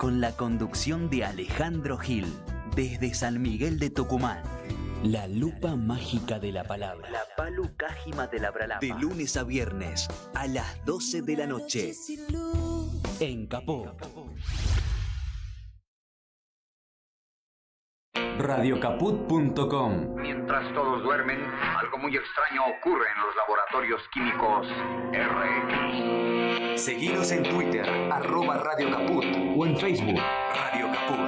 con la conducción de Alejandro Gil, desde San Miguel de Tucumán. La lupa mágica de la palabra. La palu cájima de la bralapa. De lunes a viernes a las 12 de la noche. En Caput. Radiocaput.com. Mientras todos duermen, algo muy extraño ocurre en los laboratorios químicos RX. Seguinos en Twitter, @Radio Caput, o en Facebook, Radio Caput.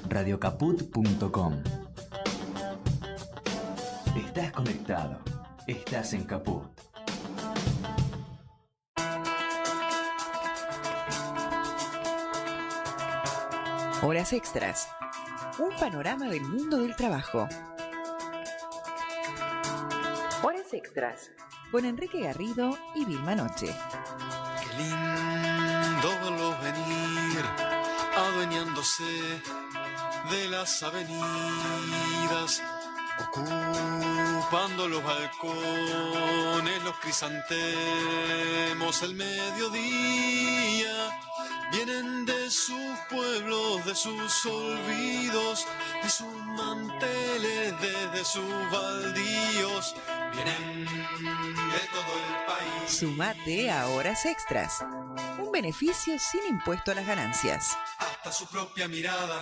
Radiocaput.com. Estás conectado. Estás en Caput. Horas extras. Un panorama del mundo del trabajo. Horas extras. Con Enrique Garrido y Vilma Noche. Qué lindo verlo venir, adueñándose de las avenidas, ocupando los balcones, los crisantemos, el mediodía. Vienen de sus pueblos, de sus olvidos, de sus manteles, desde sus baldíos. Vienen de todo el país. Sumate a Horas Extras. Un beneficio sin impuesto a las ganancias. Hasta su propia mirada.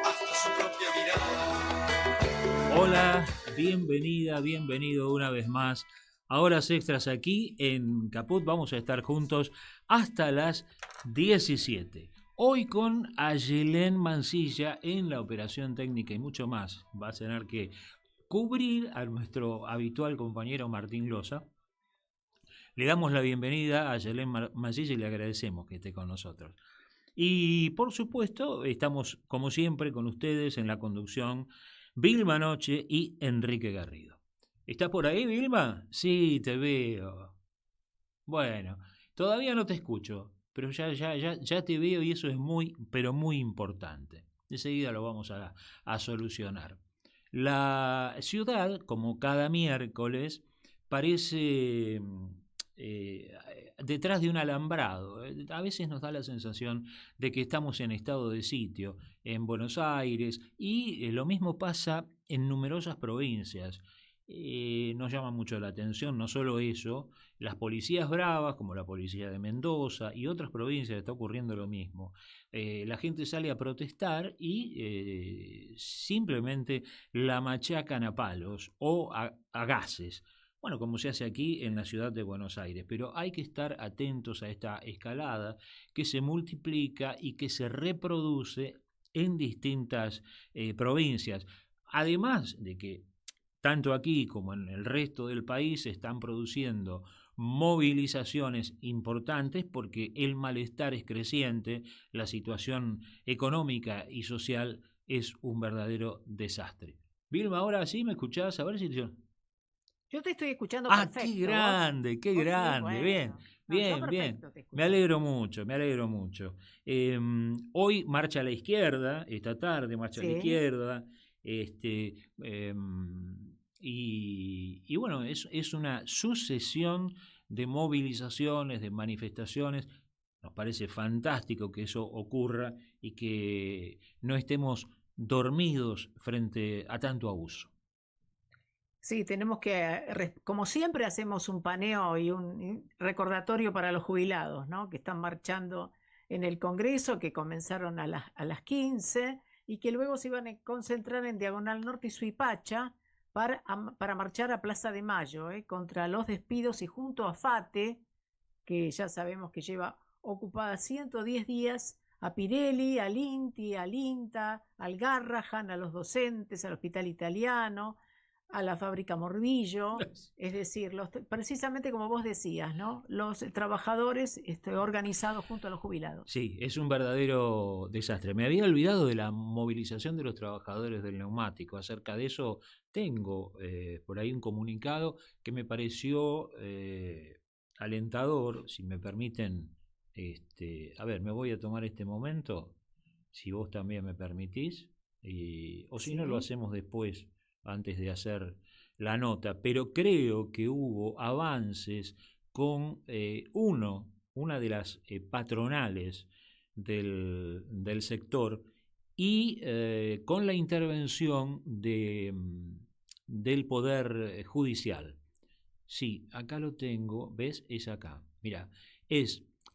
Hasta su propia mirada. Hola, bienvenida, bienvenido una vez más a Horas Extras aquí en Caput. Vamos a estar juntos hasta las 17. Hoy con Ayelén Mancilla en la operación técnica y mucho más. Va a tener que cubrir a nuestro habitual compañero Martín Loza. Le damos la bienvenida a Ayelén Mancilla y le agradecemos que esté con nosotros. Y por supuesto, estamos como siempre con ustedes en la conducción Vilma Noche y Enrique Garrido. ¿Estás por ahí, Vilma? Sí, te veo. Bueno, todavía no te escucho, pero ya te veo y eso es muy, pero muy importante. Enseguida lo vamos a solucionar. La ciudad, como cada miércoles, parece detrás de un alambrado. A veces nos da la sensación de que estamos en estado de sitio en Buenos Aires y lo mismo pasa en numerosas provincias. Nos llama mucho la atención, no solo eso, las policías bravas, como la policía de Mendoza y otras provincias está ocurriendo lo mismo. La gente sale a protestar y simplemente la machacan a palos o a gases. Bueno, como se hace aquí en la ciudad de Buenos Aires, pero hay que estar atentos a esta escalada que se multiplica y que se reproduce en distintas provincias. Además de que tanto aquí como en el resto del país se están produciendo movilizaciones importantes porque el malestar es creciente, la situación económica y social es un verdadero desastre. Vilma, ahora sí me escuchás, a ver si yo te estoy escuchando perfecto. ¡Qué grande, qué grande! Sí, bueno. Bien, bien, bien. Me alegro mucho, me alegro mucho. Hoy marcha a la izquierda, esta tarde marcha a la izquierda. Y bueno, es una sucesión de movilizaciones, de manifestaciones. Nos parece fantástico que eso ocurra y que no estemos dormidos frente a tanto abuso. Sí, tenemos que, como siempre, hacemos un paneo y un recordatorio para los jubilados, ¿no? Que están marchando en el Congreso, que comenzaron a las 15 y que luego se iban a concentrar en Diagonal Norte y Suipacha para marchar a Plaza de Mayo, contra los despidos y junto a FATE, que ya sabemos que lleva ocupada 110 días, a Pirelli, al INTI, al INTA, al Garrahan, a los docentes, al Hospital Italiano, a la fábrica Morbillo, es decir, precisamente como vos decías, ¿no? Los trabajadores organizados junto a los jubilados. Sí, es un verdadero desastre. Me había olvidado de la movilización de los trabajadores del neumático. Acerca de eso tengo por ahí un comunicado que me pareció alentador, si me permiten. A ver, me voy a tomar este momento, si vos también me permitís, o si no lo hacemos después, antes de hacer la nota, pero creo que hubo avances con una de las patronales del sector y con la intervención del Poder Judicial. Sí, acá lo tengo, ¿ves? Es acá. Mira,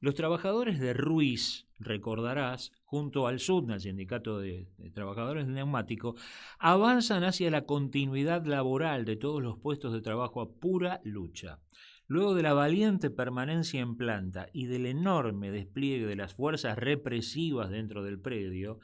los trabajadores de Ruiz, recordarás, junto al SUTNA, el Sindicato de Trabajadores de Neumático, avanzan hacia la continuidad laboral de todos los puestos de trabajo a pura lucha. Luego de la valiente permanencia en planta y del enorme despliegue de las fuerzas represivas dentro del predio,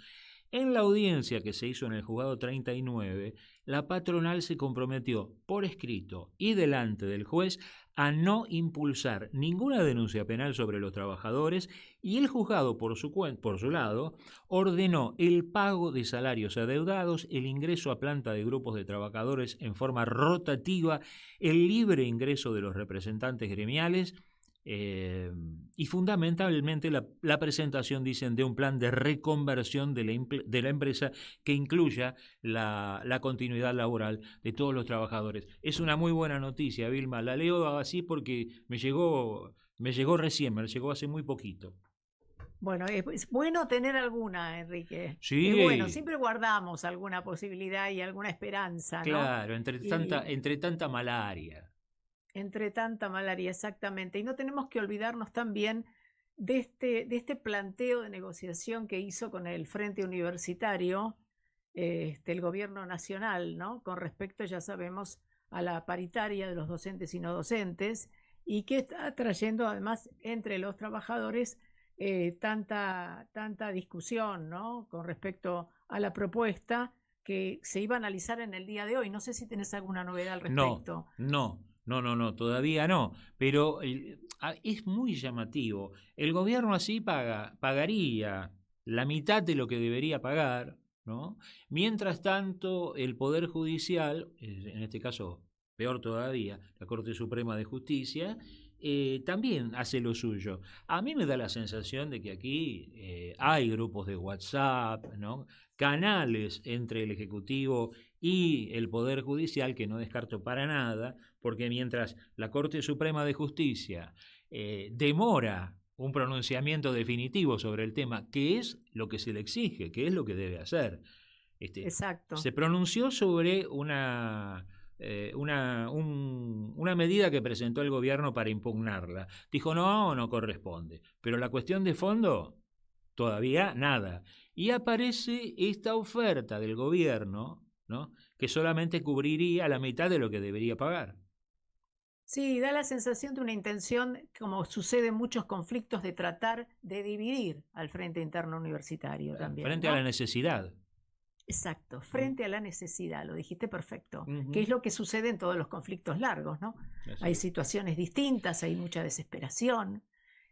en la audiencia que se hizo en el juzgado 39, la patronal se comprometió por escrito y delante del juez a no impulsar ninguna denuncia penal sobre los trabajadores y el juzgado, por su lado, ordenó el pago de salarios adeudados, el ingreso a planta de grupos de trabajadores en forma rotativa, el libre ingreso de los representantes gremiales y fundamentalmente la presentación, dicen, de un plan de reconversión de la empresa que incluya la continuidad laboral de todos los trabajadores. Es una muy buena noticia, Vilma. La leo así porque me llegó recién, me llegó hace muy poquito. Bueno, es bueno tener alguna, Enrique. Sí. Es bueno, siempre guardamos alguna posibilidad y alguna esperanza, ¿no? Claro, entre tanta malaria. Entre tanta malaria, exactamente. Y no tenemos que olvidarnos también de este planteo de negociación que hizo con el Frente Universitario, el gobierno nacional, ¿no? Con respecto, ya sabemos, a la paritaria de los docentes y no docentes, y que está trayendo además entre los trabajadores tanta discusión, ¿no? Con respecto a la propuesta que se iba a analizar en el día de hoy. No sé si tenés alguna novedad al respecto. No, todavía no, pero es muy llamativo. El gobierno así pagaría la mitad de lo que debería pagar, ¿no? Mientras tanto, el Poder Judicial, en este caso peor todavía, la Corte Suprema de Justicia, también hace lo suyo. A mí me da la sensación de que aquí hay grupos de WhatsApp, ¿no? Canales entre el Ejecutivo y el Poder Judicial que no descarto para nada, porque mientras la Corte Suprema de Justicia demora un pronunciamiento definitivo sobre el tema, que es lo que se le exige, que es lo que debe hacer. Exacto. Se pronunció sobre una medida que presentó el gobierno para impugnarla. Dijo, no corresponde. Pero la cuestión de fondo, todavía nada. Y aparece esta oferta del gobierno, ¿no? Que solamente cubriría la mitad de lo que debería pagar. Sí, da la sensación de una intención, como sucede en muchos conflictos, de tratar de dividir al Frente Interno Universitario también. Frente, ¿no? a la necesidad. Exacto, frente a la necesidad, lo dijiste perfecto, que es lo que sucede en todos los conflictos largos, ¿no? Hay situaciones distintas, hay mucha desesperación.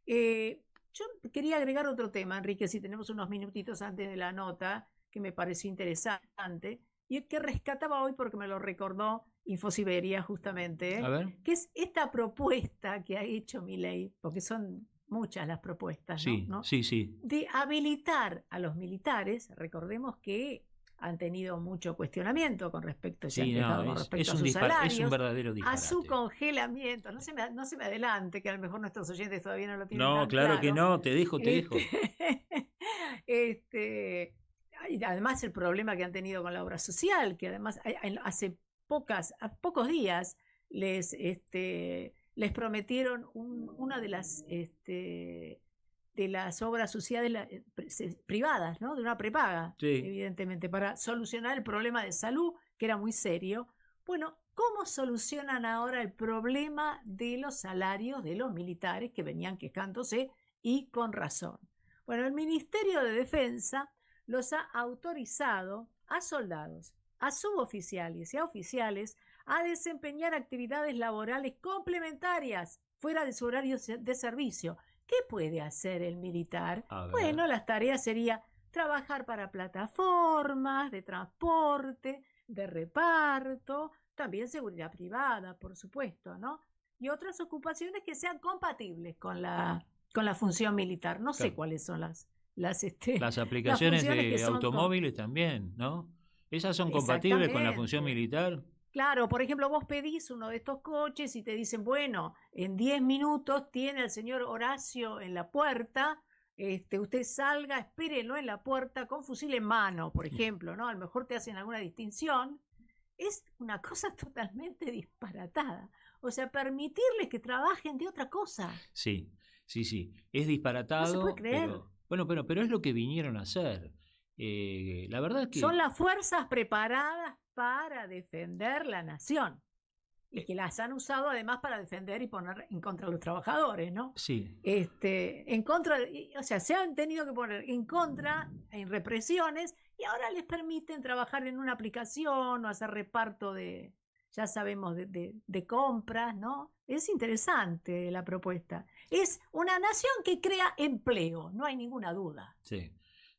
Yo quería agregar otro tema, Enrique, si tenemos unos minutitos antes de la nota, que me pareció interesante, y que rescataba hoy porque me lo recordó Infosiberia justamente, A ver. que es esta propuesta que ha hecho Milei, porque son muchas las propuestas, Sí, ¿no? sí. De habilitar a los militares. Recordemos que han tenido mucho cuestionamiento con respecto, a sus salarios, es un verdadero disparate. A su congelamiento. No se me adelante, que a lo mejor nuestros oyentes todavía no lo tienen No, tan claro que no, te dejo. Y además el problema que han tenido con la obra social, que además hace pocos días les prometieron una de las obras sociales privadas, ¿no? De una prepaga, sí, evidentemente, para solucionar el problema de salud, que era muy serio. Bueno, ¿cómo solucionan ahora el problema de los salarios de los militares que venían quejándose y con razón? Bueno, el Ministerio de Defensa los ha autorizado a soldados, a suboficiales y a oficiales a desempeñar actividades laborales complementarias fuera de su horario de servicio. ¿Qué puede hacer el militar? Bueno, las tareas serían trabajar para plataformas de transporte, de reparto, también seguridad privada, por supuesto, ¿no? Y otras ocupaciones que sean compatibles con la función militar. No sé cuáles son las aplicaciones de automóviles también, ¿no? ¿Esas son compatibles con la función militar? Claro, por ejemplo, vos pedís uno de estos coches y te dicen, bueno, en 10 minutos tiene al señor Horacio en la puerta, usted salga, espérelo en la puerta con fusil en mano, por ejemplo, ¿no? A lo mejor te hacen alguna distinción. Es una cosa totalmente disparatada. O sea, permitirles que trabajen de otra cosa. Sí, sí, sí. Es No se puede disparatado, creer. pero es lo que vinieron a hacer. La verdad es Son que las fuerzas preparadas para defender la nación y que las han usado además para defender y poner en contra de los trabajadores, ¿no? sí, En contra, o sea, se han tenido que poner en contra en represiones y ahora les permiten trabajar en una aplicación o hacer reparto de, ya sabemos, de compras, ¿no? Es interesante la propuesta. Es una nación que crea empleo, no hay ninguna duda. sí.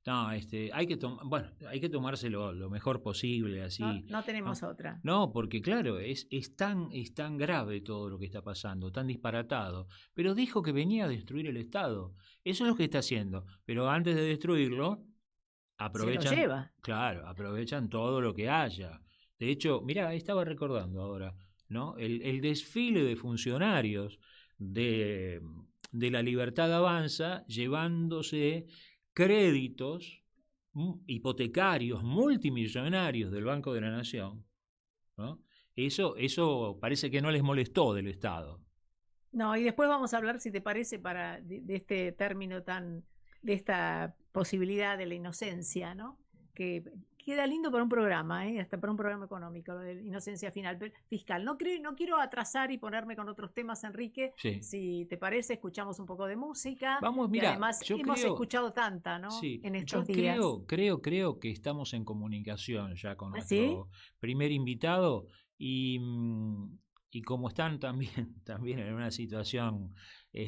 No, hay que tomárselo lo mejor posible, No, así. no No, tenemos otra. no, porque claro, es tan grave todo lo que está pasando, tan disparatado. Pero dijo que venía a destruir el Estado. Eso es lo que está haciendo. Pero antes de destruirlo, Se lo aprovechan, lleva. claro, aprovechan todo lo que haya. De hecho, mirá, estaba recordando ahora, ¿no? El desfile de funcionarios de, de la Libertad Avanza llevándose créditos hipotecarios multimillonarios del Banco de la Nación, ¿no? Eso parece que no les molestó del Estado. No, y después vamos a hablar, si te parece, de este término de esta posibilidad de la inocencia, ¿no? Que queda lindo para un programa, hasta para un programa económico, lo de la inocencia fiscal. No quiero atrasar y ponerme con otros temas, Enrique. Sí. Si te parece, escuchamos un poco de música. Vamos, Y mira, además yo hemos creo, escuchado tanta, ¿no? sí, En yo estos días. creo que estamos en comunicación ya con ¿Ah, sí? nuestro primer invitado y como están también, también en una situación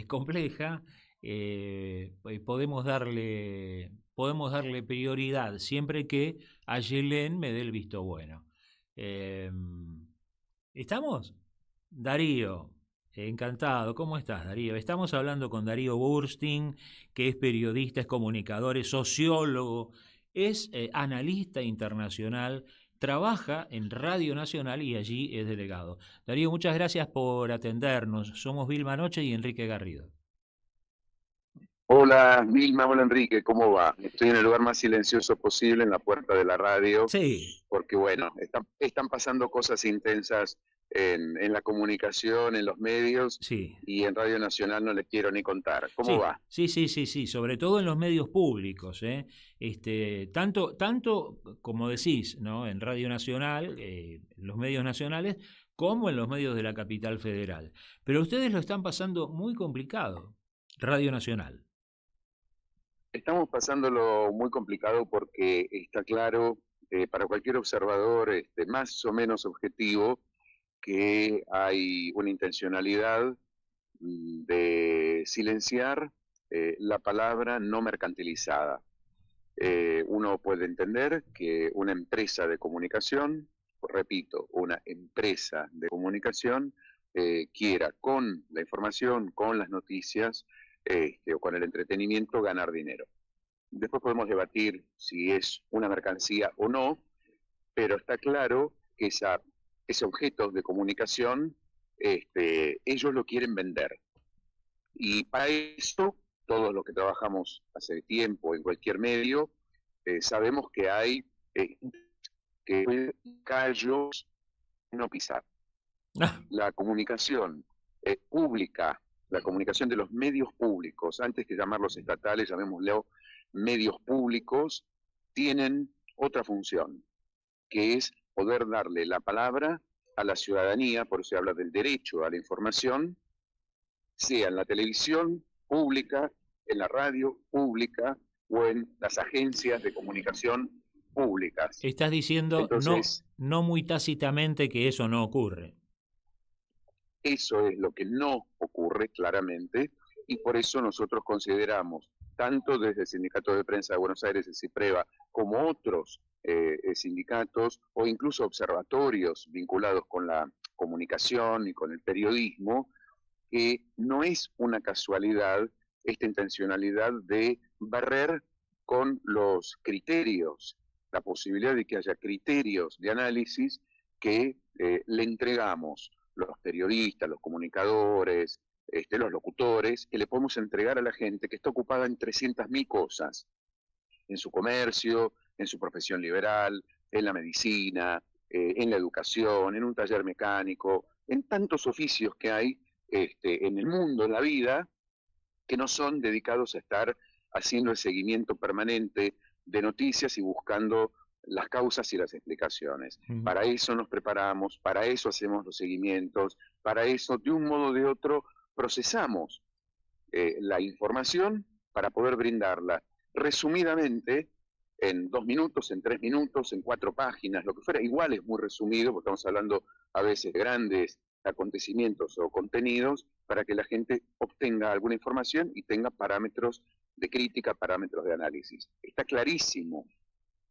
compleja, pues podemos darle prioridad siempre que a Yelén me dé el visto bueno. Eh, ¿Estamos? Darío, encantado. ¿Cómo estás, Darío? Estamos hablando con Darío Burstein, que es periodista, es comunicador, es sociólogo, es analista internacional, trabaja en Radio Nacional y allí es delegado. Darío, muchas gracias por atendernos. Somos Vilma Noche y Enrique Garrido. Hola Vilma, hola Enrique, ¿cómo va? Estoy en el lugar más silencioso posible, en la puerta de la radio, Sí, porque bueno, están pasando cosas intensas en la comunicación, en los medios, sí. y en Radio Nacional no les quiero ni contar. ¿Cómo va? Sí, sobre todo en los medios públicos, ¿eh? Tanto como decís, ¿no? En Radio Nacional, los medios nacionales, como en los medios de la capital federal. Pero ustedes lo están pasando muy complicado, Radio Nacional. Estamos pasándolo muy complicado porque está claro para cualquier observador más o menos objetivo que hay una intencionalidad de silenciar la palabra no mercantilizada. Uno puede entender que una empresa de comunicación, repito, una empresa de comunicación quiera con la información, con las noticias o con el entretenimiento ganar dinero. Después podemos debatir si es una mercancía o no, pero está claro que ese objeto de comunicación ellos lo quieren vender. Y para eso, todos los que trabajamos hace tiempo en cualquier medio, sabemos que hay callos no pisar. La comunicación pública, la comunicación de los medios públicos, antes que llamarlos estatales, llamémoslo medios públicos, tienen otra función, que es poder darle la palabra a la ciudadanía, por eso se habla del derecho a la información, sea en la televisión pública, en la radio pública o en las agencias de comunicación públicas. Estás diciendo Entonces, no muy tácitamente que eso no ocurre. Eso es lo que no ocurre claramente y por eso nosotros consideramos, tanto desde el Sindicato de Prensa de Buenos Aires, el CIPREVA, como otros sindicatos o incluso observatorios vinculados con la comunicación y con el periodismo, que no es una casualidad esta intencionalidad de barrer con los criterios, la posibilidad de que haya criterios de análisis que le entregamos los periodistas, los comunicadores, los locutores, que le podemos entregar a la gente que está ocupada en 300.000 cosas, en su comercio, en su profesión liberal, en la medicina, en la educación, en un taller mecánico, en tantos oficios que hay en el mundo, en la vida, que no son dedicados a estar haciendo el seguimiento permanente de noticias y buscando las causas y las explicaciones. Para eso nos preparamos, para eso hacemos los seguimientos, para eso, de un modo o de otro, procesamos la información para poder brindarla resumidamente en 2 minutos, en 3 minutos, en 4 páginas, lo que fuera. Igual es muy resumido, porque estamos hablando a veces de grandes acontecimientos o contenidos, para que la gente obtenga alguna información y tenga parámetros de crítica, parámetros de análisis. Está clarísimo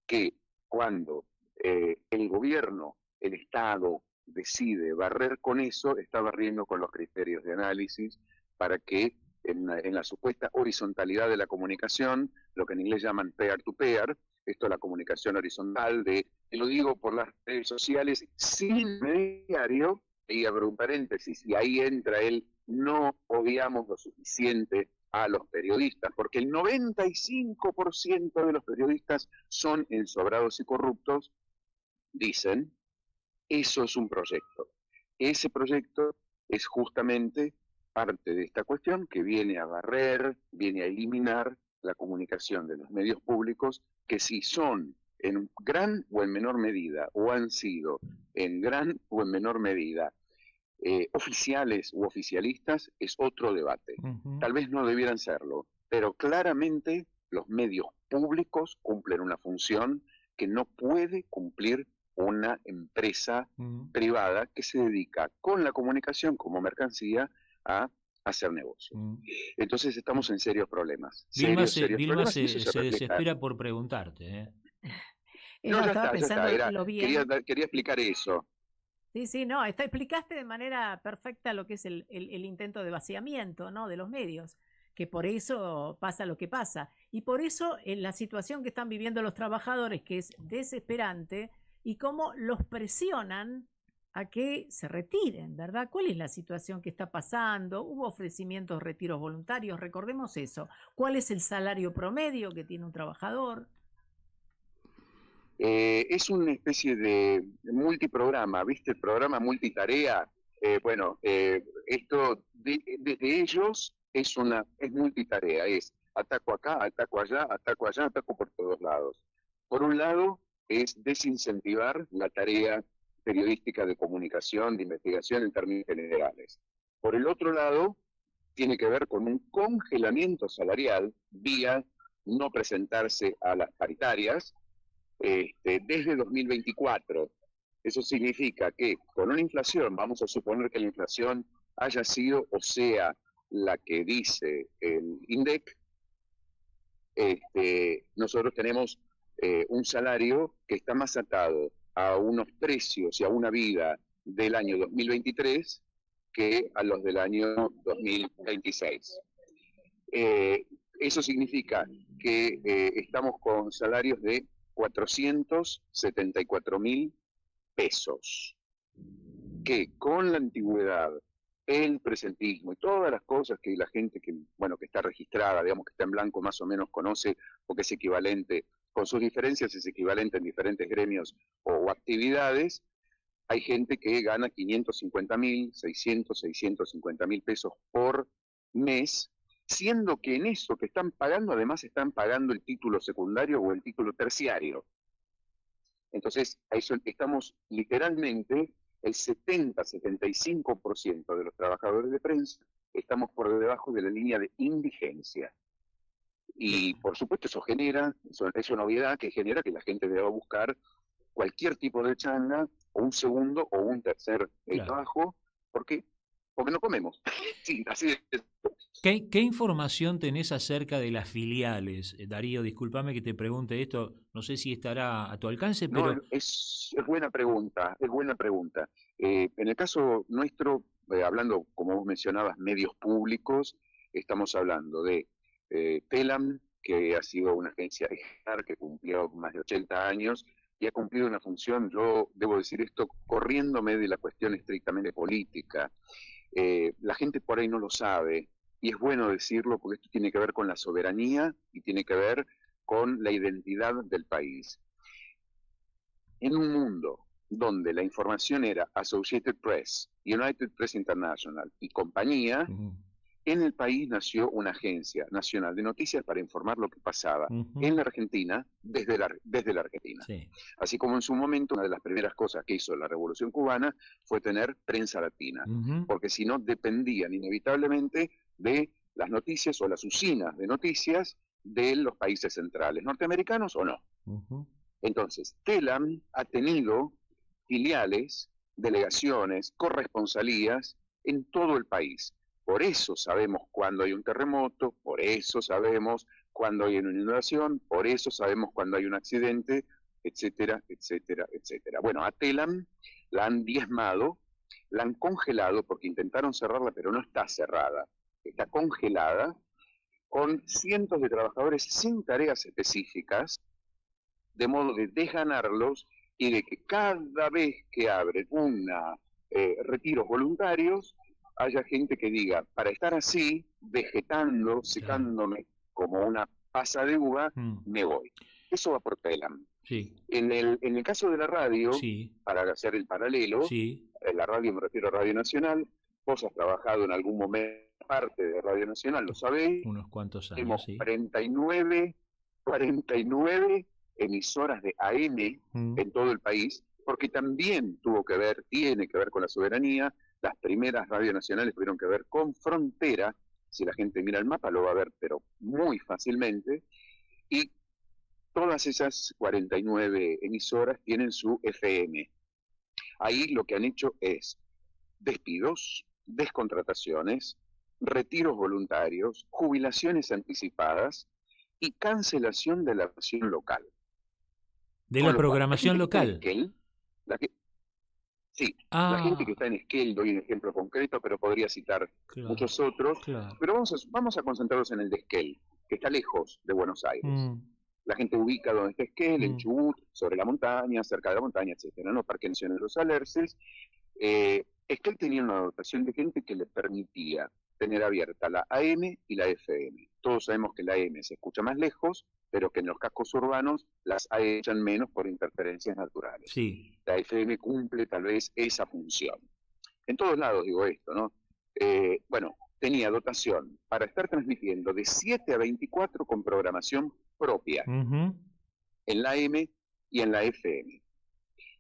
que cuando el gobierno, el Estado, decide barrer con eso, está barriendo con los criterios de análisis para que en la supuesta horizontalidad de la comunicación, lo que en inglés llaman peer-to-peer, esto es la comunicación horizontal, lo digo por las redes sociales, sin intermediario, y abro un paréntesis, y ahí entra no odiamos lo suficiente a los periodistas, porque el 95% de los periodistas son ensobrados y corruptos, dicen. Eso es un proyecto. Ese proyecto es justamente parte de esta cuestión que viene a barrer, viene a eliminar la comunicación de los medios públicos, que si son en gran o en menor medida, o han sido en gran o en menor medida, oficiales u oficialistas, es otro debate. Tal vez no debieran serlo, pero claramente los medios públicos cumplen una función que no puede cumplir una empresa privada que se dedica con la comunicación como mercancía a hacer negocio. Entonces estamos en serios problemas. Vilma se desespera por preguntarte. No, estaba pensando lo bien. Quería explicar eso. Sí, no, explicaste de manera perfecta lo que es el intento de vaciamiento, ¿no?, de los medios, que por eso pasa lo que pasa. Y por eso en la situación que están viviendo los trabajadores, que es desesperante, y cómo los presionan a que se retiren, ¿verdad? ¿Cuál es la situación que está pasando? ¿Hubo ofrecimientos de retiros voluntarios? Recordemos eso. ¿Cuál es el salario promedio que tiene un trabajador? Es una especie de multiprograma, ¿viste? El programa multitarea. Esto desde ellos es multitarea, es ataco acá, ataco allá, ataco por todos lados. Por un lado, es desincentivar la tarea periodística de comunicación, de investigación en términos generales. Por el otro lado, tiene que ver con un congelamiento salarial vía no presentarse a las paritarias desde 2024. Eso significa que con una inflación, vamos a suponer que la inflación haya sido o sea la que dice el INDEC, nosotros tenemos un salario que está más atado a unos precios y a una vida del año 2023 que a los del año 2026. Eso significa que estamos con salarios de 474.000 pesos, que con la antigüedad, el presentismo y todas las cosas que la gente que está registrada, digamos que está en blanco, más o menos conoce, porque es equivalente, con sus diferencias es equivalente en diferentes gremios o actividades. Hay gente que gana 550.000, 650.000 pesos por mes, siendo que en eso que están pagando, además están pagando el título secundario o el título terciario. Entonces, a eso estamos literalmente, el 70-75% de los trabajadores de prensa estamos por debajo de la línea de indigencia. Y por supuesto eso es una novedad que genera que la gente deba buscar cualquier tipo de changa, o un segundo o un tercer trabajo, porque no comemos. Sí, así de... ¿Qué información tenés acerca de las filiales? Darío, discúlpame que te pregunte esto, no sé si estará a tu alcance, pero... No, es buena pregunta, es buena pregunta. En el caso nuestro, hablando, como vos mencionabas, medios públicos, estamos hablando de Telam, que ha sido una agencia ejemplar que cumplió más de 80 años, y ha cumplido una función, yo debo decir esto, corriéndome de la cuestión estrictamente política. La gente por ahí no lo sabe, y es bueno decirlo porque esto tiene que ver con la soberanía y tiene que ver con la identidad del país. En un mundo donde la información era Associated Press, United Press International y compañía, en el país nació una agencia nacional de noticias para informar lo que pasaba en la Argentina desde la Argentina. Sí. Así como en su momento una de las primeras cosas que hizo la Revolución Cubana fue tener prensa latina, porque si no dependían inevitablemente de las noticias o las usinas de noticias de los países centrales, norteamericanos o no. Entonces, TELAM ha tenido filiales, delegaciones, corresponsalías en todo el país. Por eso sabemos cuando hay un terremoto, por eso sabemos cuando hay una inundación, por eso sabemos cuando hay un accidente, etcétera, etcétera, etcétera. Bueno, a TELAM la han diezmado, la han congelado porque intentaron cerrarla, pero no está cerrada. Está congelada con cientos de trabajadores sin tareas específicas, de modo de desganarlos y de que cada vez que abren retiros voluntarios, haya gente que diga, para estar así, vegetando, secándome como una pasa de uva, me voy. Eso va por TELAM. Sí. En el caso de la radio, para hacer el paralelo, la radio, me refiero a Radio Nacional, vos has trabajado en algún momento parte de Radio Nacional, lo sabéis. Unos cuantos Tenemos años, 49 emisoras de AM en todo el país, porque también tiene que ver con la soberanía. Las primeras radios nacionales tuvieron que ver con frontera, si la gente mira el mapa lo va a ver, pero muy fácilmente, y todas esas 49 emisoras tienen su FM. Ahí lo que han hecho es despidos, descontrataciones, retiros voluntarios, jubilaciones anticipadas y cancelación de la versión local. ¿De la programación local? La gente que está en Esquel, doy un ejemplo concreto, pero podría citar muchos otros. Pero vamos a concentrarnos en el de Esquel, que está lejos de Buenos Aires. La gente ubica donde está Esquel, en Chubut, sobre la montaña, cerca de la montaña, etcétera, ¿no? Parque Nacional de los Alerces. Esquel tenía una dotación de gente que le permitía tener abierta la AM y la FM. Todos sabemos que la AM se escucha más lejos, pero que en los cascos urbanos las echan menos por interferencias naturales. Sí. La FM cumple tal vez esa función. En todos lados digo esto, ¿no? Bueno, tenía dotación para estar transmitiendo de 7 a 24 con programación propia en la AM y en la FM.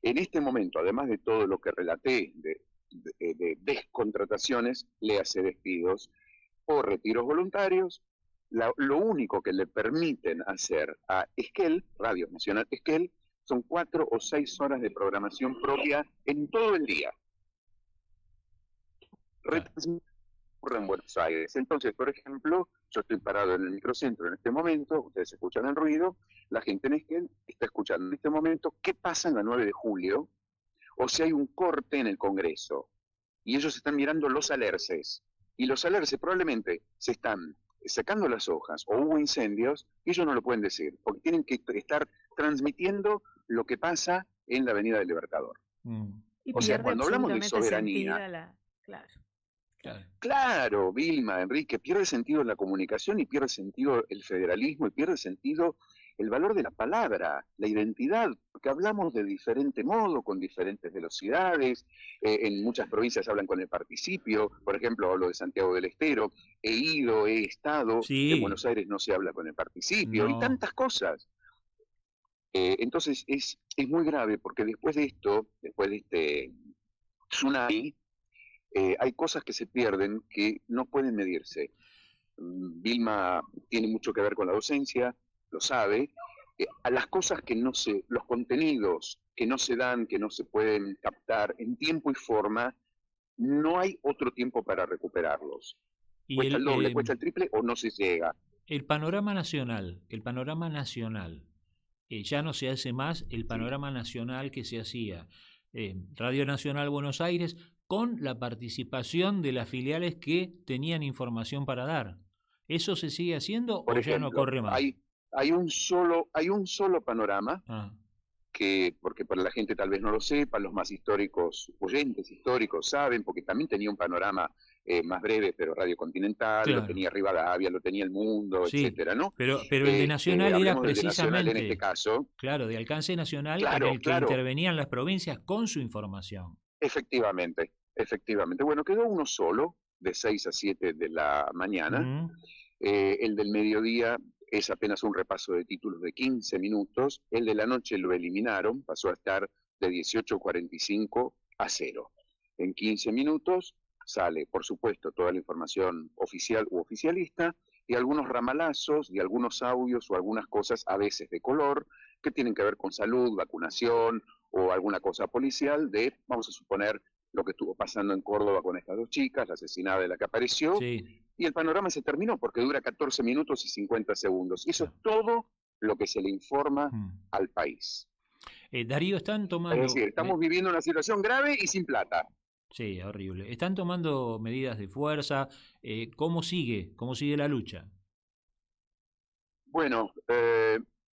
En este momento, además de todo lo que relaté de descontrataciones, le hace despidos o retiros voluntarios, lo único que le permiten hacer a Esquel, Radio Nacional Esquel, son 4 o 6 horas de programación propia en todo el día. Ocurre en Buenos Aires. Entonces, por ejemplo, yo estoy parado en el microcentro en este momento, ustedes escuchan el ruido, la gente en Esquel está escuchando en este momento qué pasa en la 9 de julio, o si hay un corte en el Congreso, y ellos están mirando los alerces, y los alerces probablemente se están secando las hojas, o hubo incendios, y ellos no lo pueden decir, porque tienen que estar transmitiendo lo que pasa en la Avenida del Libertador. O sea, cuando hablamos de soberanía... Claro, Vilma, Enrique, pierde sentido la comunicación y pierde sentido el federalismo y pierde sentido el valor de la palabra, la identidad, porque hablamos de diferente modo, con diferentes velocidades, en muchas provincias hablan con el participio, por ejemplo, hablo de Santiago del Estero, he ido, he estado, en Buenos Aires no se habla con el participio, y tantas cosas. Entonces es muy grave, porque después de esto, después de este tsunami, hay cosas que se pierden que no pueden medirse. Vilma tiene mucho que ver con la docencia, lo sabe. A las cosas que no se, los contenidos que no se dan, que no se pueden captar en tiempo y forma, no hay otro tiempo para recuperarlos. Cuesta el doble, cuesta el triple o no se llega. El panorama nacional, ya no se hace más el panorama nacional que se hacía. Radio Nacional Buenos Aires, con la participación de las filiales que tenían información para dar. ¿Eso se sigue haciendo o ya no corre más? Hay un solo panorama porque para la gente tal vez no lo sepa, los más históricos, oyentes históricos saben, porque también tenía un panorama más breve, pero Radio Continental, lo Claro, tenía Rivadavia, lo tenía El Mundo, sí. etcétera, ¿no? Pero el de Nacional era Hablemos del de Nacional en este precisamente, caso. claro, de alcance nacional en Claro, el que claro, intervenían las provincias con su información. efectivamente, efectivamente. Bueno, quedó uno solo, de 6 a 7 de la mañana. Mm, El del mediodía es apenas un repaso de títulos de 15 minutos. El de la noche lo eliminaron, pasó a estar de 18:45 a 0. En 15 minutos sale, por supuesto, toda la información oficial u oficialista y algunos ramalazos y algunos audios o algunas cosas a veces de color que tienen que ver con salud, vacunación o alguna cosa policial de, vamos a suponer, lo que estuvo pasando en Córdoba con estas dos chicas, la asesinada de la que apareció, sí, y el panorama se terminó porque dura 14 minutos y 50 segundos. Eso es claro. todo lo que se le informa Mm. al país. Darío, están Es tomando, decir, estamos viviendo una situación grave y sin plata. sí, horrible, están tomando medidas de fuerza. ¿Cómo sigue? ¿Cómo sigue la lucha? Bueno,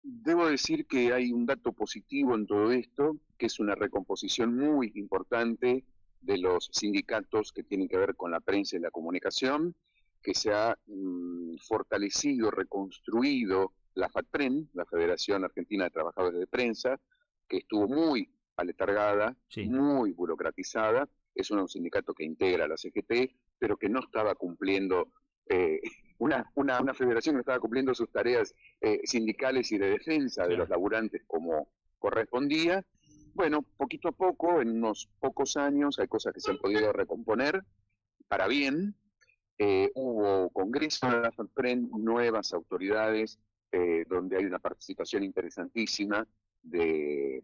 debo decir que hay un dato positivo en todo esto, que es una recomposición muy importante de los sindicatos que tienen que ver con la prensa y la comunicación, que se ha fortalecido, reconstruido la FATPREN, la Federación Argentina de Trabajadores de Prensa, que estuvo muy aletargada, Sí, muy burocratizada. Es un sindicato que integra a la CGT, pero que no estaba cumpliendo, una federación que no estaba cumpliendo sus tareas sindicales y de defensa de los claro. laburantes como correspondía. Bueno, poquito a poco, en unos pocos años, hay cosas que se han podido recomponer para bien. Hubo congreso de la FATPREN, nuevas autoridades, donde hay una participación interesantísima de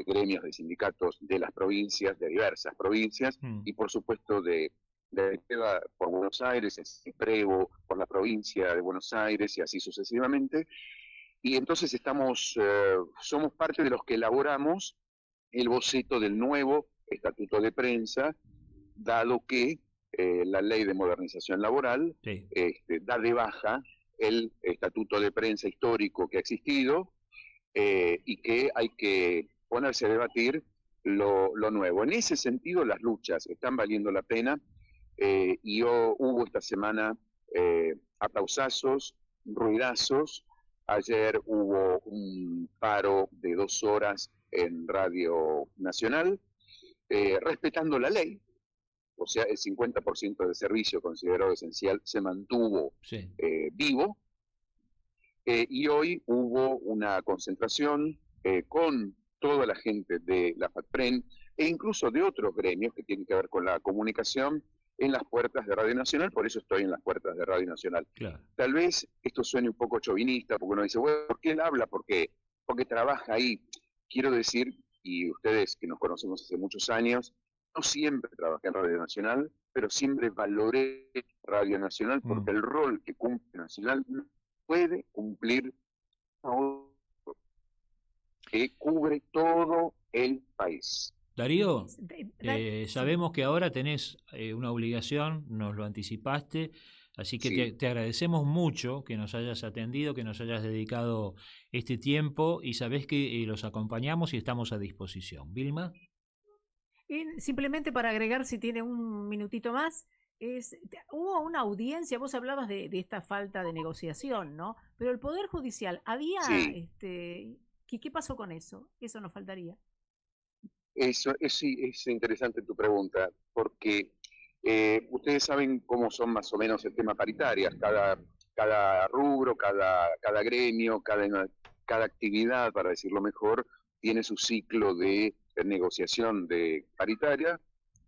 gremios de sindicatos de las provincias, de diversas provincias, Mm. y por supuesto por Buenos Aires, en Prevo, por la provincia de Buenos Aires y así sucesivamente. Y entonces somos parte de los que elaboramos el boceto del nuevo estatuto de prensa, dado que la ley de modernización laboral Sí, da de baja el estatuto de prensa histórico que ha existido, y que hay que ponerse a debatir lo nuevo. En ese sentido, las luchas están valiendo la pena, y hubo esta semana aplausazos, ruidazos. Ayer hubo un paro de 2 horas en Radio Nacional, respetando la ley, o sea, el 50% del servicio considerado esencial se mantuvo sí. vivo, y hoy hubo una concentración con toda la gente de la FATPREN e incluso de otros gremios que tienen que ver con la comunicación en las puertas de Radio Nacional. Por eso estoy en las puertas de Radio Nacional. Claro. Tal vez esto suene un poco chauvinista, porque uno dice, bueno, ¿por qué él habla? Porque trabaja ahí. Quiero decir, y ustedes que nos conocemos hace muchos años, no siempre trabajé en Radio Nacional, pero siempre valoré Radio Nacional porque el rol que cumple Nacional no puede cumplir otro que cubre todo el país. Darío, Sí. sabemos que ahora tenés una obligación, nos lo anticipaste, así que Sí. te agradecemos mucho que nos hayas atendido, que nos hayas dedicado este tiempo y sabés que los acompañamos y estamos a disposición. Vilma. Y simplemente para agregar, si tiene un minutito más, hubo una audiencia, vos hablabas de esta falta de negociación, ¿no? Pero el Poder Judicial, había, Sí. ¿qué pasó con eso? Eso nos faltaría. Eso sí, es interesante tu pregunta, porque ustedes saben cómo son más o menos el tema paritarias. Cada rubro, cada gremio, cada actividad, para decirlo mejor, tiene su ciclo de negociación de paritaria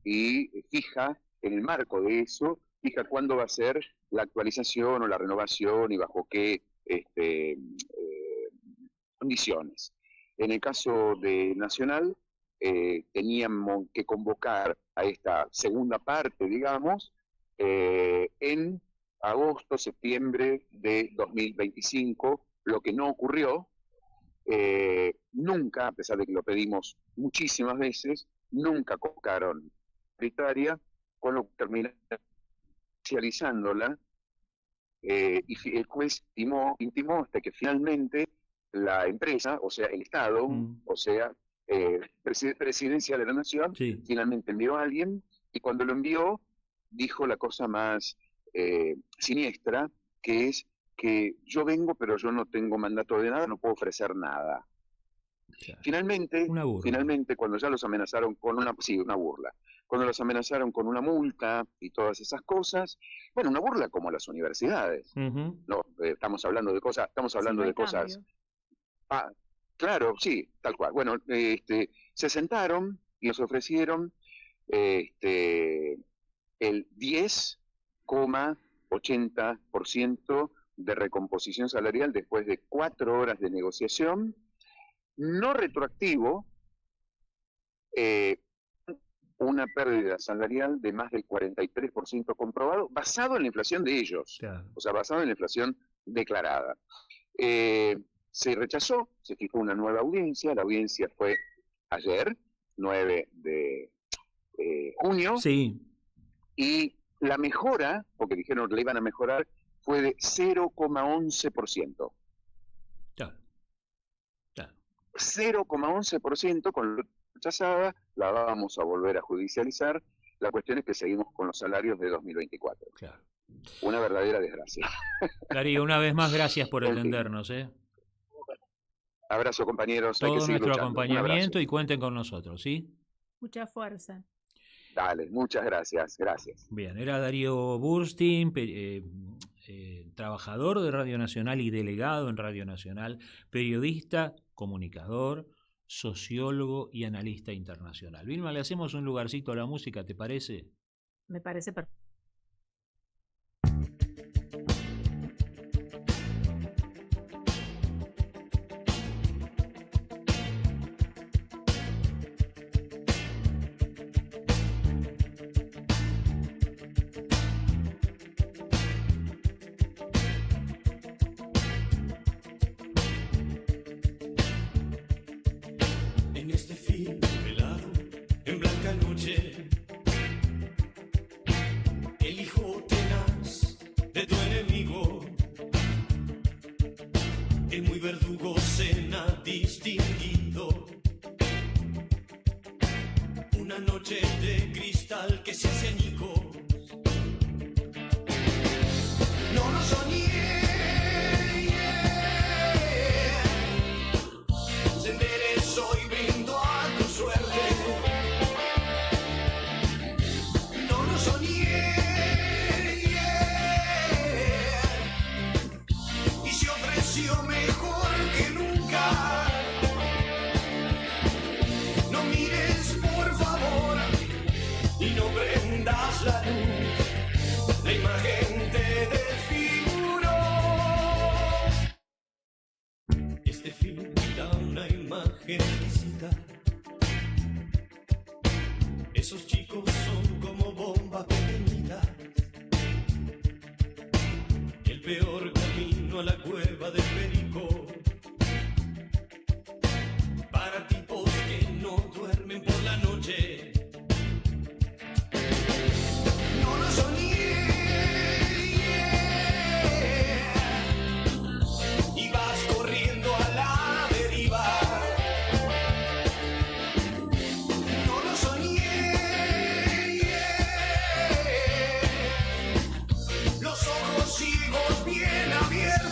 y fija, en el marco de eso, fija cuándo va a ser la actualización o la renovación y bajo qué condiciones. En el caso de Nacional, teníamos que convocar a esta segunda parte, digamos, en agosto, septiembre de 2025, lo que no ocurrió. Nunca, a pesar de que lo pedimos muchísimas veces, nunca convocaron paritaria, con lo que terminaron especializándola, y el juez intimó hasta que finalmente la empresa, o sea, el Estado, o sea, Presidencia de la Nación, Sí. finalmente envió a alguien, y cuando lo envió, dijo la cosa más siniestra, que es que yo vengo, pero yo no tengo mandato de nada, no puedo ofrecer nada. Claro. Finalmente, Una burla. cuando ya los amenazaron con una burla, cuando los amenazaron con una multa y todas esas cosas, bueno, una burla como las universidades, Ujú. no, estamos hablando de cosas, Si no hay cosas, cambio. claro, sí, tal cual. Bueno, se sentaron y nos ofrecieron el 10,80% de recomposición salarial después de 4 horas de negociación, no retroactivo, una pérdida salarial de más del 43% comprobado, basado en la inflación de ellos, Claro. o sea, basado en la inflación declarada. Se rechazó, se fijó una nueva audiencia, la audiencia fue ayer, 9 de junio, Sí. y la mejora, porque dijeron que le iban a mejorar, fue de 0,11%. Claro. Claro. 0,11% con la rechazada, la vamos a volver a judicializar. La cuestión es que seguimos con los salarios de 2024. Claro. Una verdadera desgracia. Darío, una vez más, gracias por En fin. atendernos. Abrazo, compañeros. Hay que Todo seguir nuestro luchando. Un acompañamiento abrazo. y cuenten con nosotros, ¿sí? Mucha fuerza. Dale, muchas gracias. Gracias. Bien, era Darío Burstein, trabajador de Radio Nacional y delegado en Radio Nacional, periodista, comunicador, sociólogo y analista internacional. Vilma, le hacemos un lugarcito a la música, ¿te parece? Me parece perfecto. En este fin velado, en blanca noche, el hijo tenaz de tu enemigo, el muy verdugo cena distinguido. Una noche de cristal que se hace añicos. No lo soñé. Se enderezó y brindo a tu suerte. No lo soñé. Y se ofreció mejor que nunca. No mires, por favor, y no prendas la luz. La imagen te desfiguró. Este film da una imagen exquisita. Esos chicos son como bombas pequeñitas. El peor camino a la cueva del perico. Para tipos que no duermen por la noche. No lo soñé. Y vas corriendo a la deriva. No lo soñé. Los ojos ciegos bien abiertos.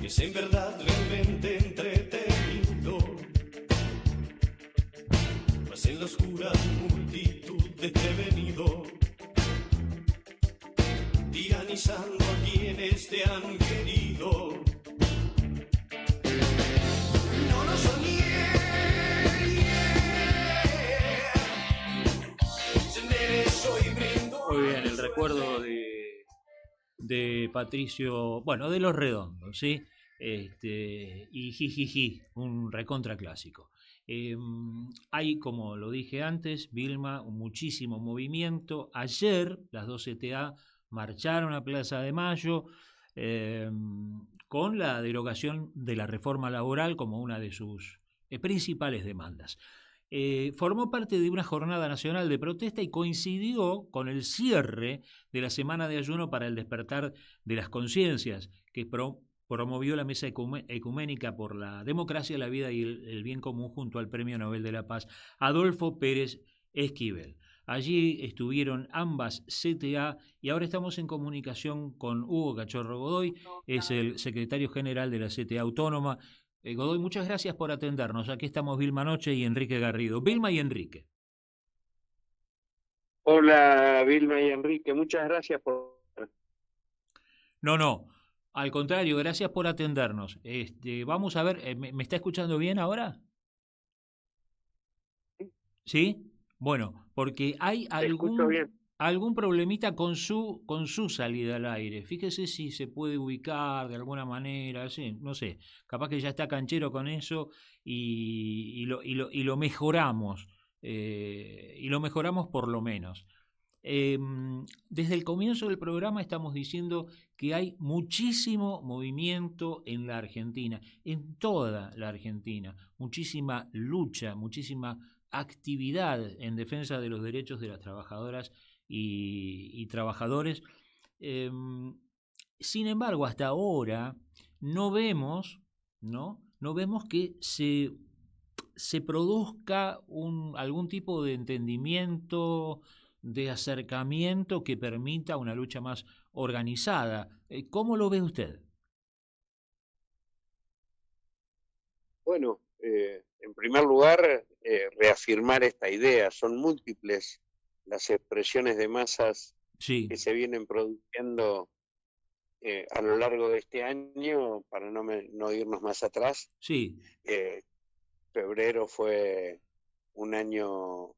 es en verdad realmente entretenido, mas en la oscura multitud desprevenido, tiranizando a quienes te han querido. No lo soñé. Muy bien, el recuerdo de Patricio, bueno, de Los Redondos, ¿sí? Y Jijiji, un recontra clásico. Hay, como lo dije antes, Vilma, muchísimo movimiento. Ayer las 2 CTA marcharon a Plaza de Mayo con la derogación de la reforma laboral como una de sus principales demandas. Formó parte de una jornada nacional de protesta y coincidió con el cierre de la semana de ayuno para el despertar de las conciencias que promovió la Mesa Ecuménica por la Democracia, la Vida y el Bien Común junto al Premio Nobel de la Paz Adolfo Pérez Esquivel. Allí estuvieron ambas CTA y ahora estamos en comunicación con Hugo Cachorro Godoy, es el secretario general de la CTA Autónoma. Godoy, muchas gracias por atendernos. Aquí estamos Vilma Noche y Enrique Garrido. Vilma y Enrique. Hola, Vilma y Enrique, muchas gracias por... No, al contrario, gracias por atendernos. Vamos a ver, ¿me está escuchando bien ahora? ¿Sí? Bueno, porque hay algún problemita con su salida al aire. Fíjese si se puede ubicar de alguna manera, sí, no sé, capaz que ya está canchero con eso y lo mejoramos, y lo mejoramos por lo menos. Desde el comienzo del programa estamos diciendo que hay muchísimo movimiento en la Argentina, en toda la Argentina, muchísima lucha, muchísima actividad en defensa de los derechos de las trabajadoras y trabajadores. Sin embargo, hasta ahora no vemos que se produzca algún tipo de entendimiento, de acercamiento que permita una lucha más organizada. ¿Cómo lo ve usted? Bueno, en primer lugar, reafirmar esta idea. Son múltiples las expresiones de masas Sí. que se vienen produciendo a lo largo de este año, para no irnos más atrás. Sí. Febrero fue un año,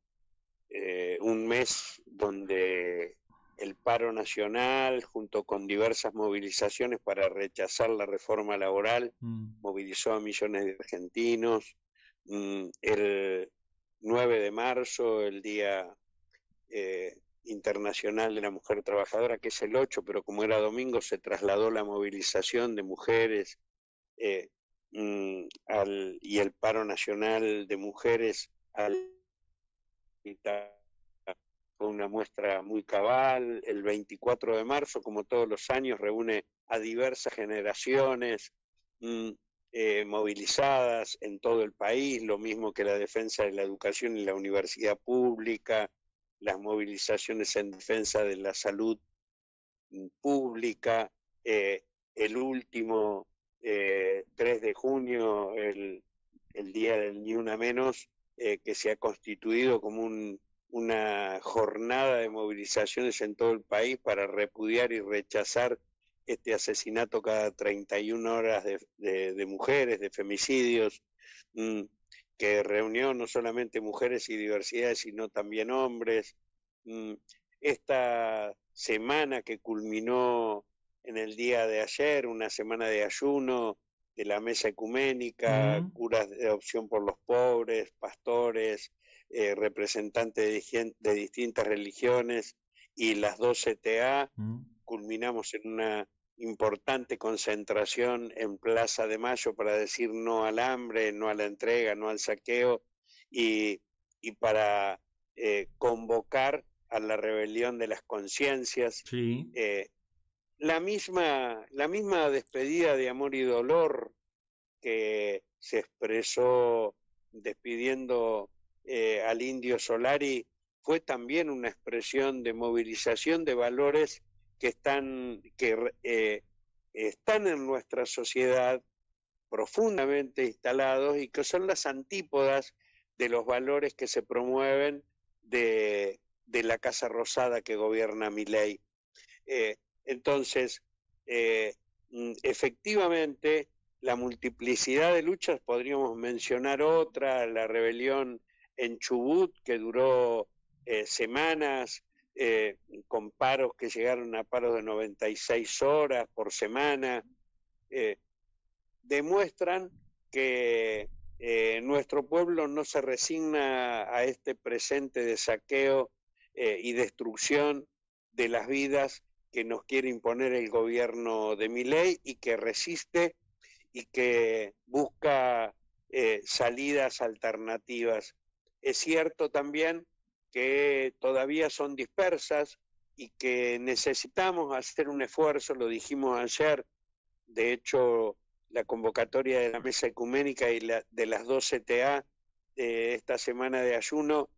un mes donde el paro nacional, junto con diversas movilizaciones para rechazar la reforma laboral, movilizó a millones de argentinos. El 9 de marzo, el Día Internacional de la Mujer Trabajadora, que es el 8, pero como era domingo, se trasladó la movilización de mujeres y el paro nacional de mujeres fue una muestra muy cabal. El 24 de marzo, como todos los años, reúne a diversas generaciones movilizadas en todo el país, lo mismo que la defensa de la educación y la universidad pública, las movilizaciones en defensa de la salud pública, el último 3 de junio, el día del Ni Una Menos, que se ha constituido como una jornada de movilizaciones en todo el país para repudiar y rechazar este asesinato cada 31 horas de mujeres, de femicidios, que reunió no solamente mujeres y diversidades, sino también hombres. Esta semana que culminó en el día de ayer, una semana de ayuno de la Mesa Ecuménica, curas de adopción por los pobres, pastores, representantes de distintas religiones y las 2 CTA, culminamos en una importante concentración en Plaza de Mayo para decir no al hambre, no a la entrega, no al saqueo y para convocar a la rebelión de las conciencias. Sí. La misma despedida de amor y dolor que se expresó despidiendo al Indio Solari fue también una expresión de movilización de valores que están en nuestra sociedad profundamente instalados y que son las antípodas de los valores que se promueven de la Casa Rosada que gobierna Milei. Entonces, efectivamente, la multiplicidad de luchas, podríamos mencionar otra, la rebelión en Chubut, que duró semanas, con paros que llegaron a paros de 96 horas por semana, demuestran que nuestro pueblo no se resigna a este presente de saqueo y destrucción de las vidas que nos quiere imponer el gobierno de Milei, y que resiste y que busca salidas alternativas. Es cierto también que todavía son dispersas y que necesitamos hacer un esfuerzo, lo dijimos ayer. De hecho, la convocatoria de la mesa ecuménica y de las 2 CTA de esta semana de ayuno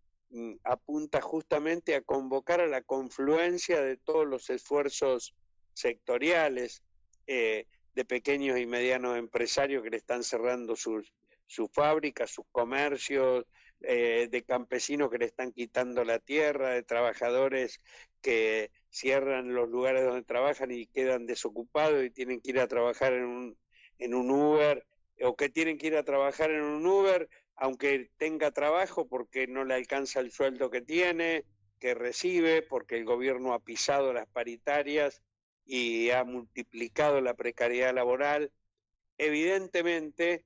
apunta justamente a convocar a la confluencia de todos los esfuerzos sectoriales, de pequeños y medianos empresarios que le están cerrando sus fábricas, sus comercios, de campesinos que le están quitando la tierra, de trabajadores que cierran los lugares donde trabajan y quedan desocupados y tienen que ir a trabajar en un Uber, o que tienen que ir a trabajar en un Uber aunque tenga trabajo porque no le alcanza el sueldo que tiene, que recibe, porque el gobierno ha pisado las paritarias y ha multiplicado la precariedad laboral. Evidentemente,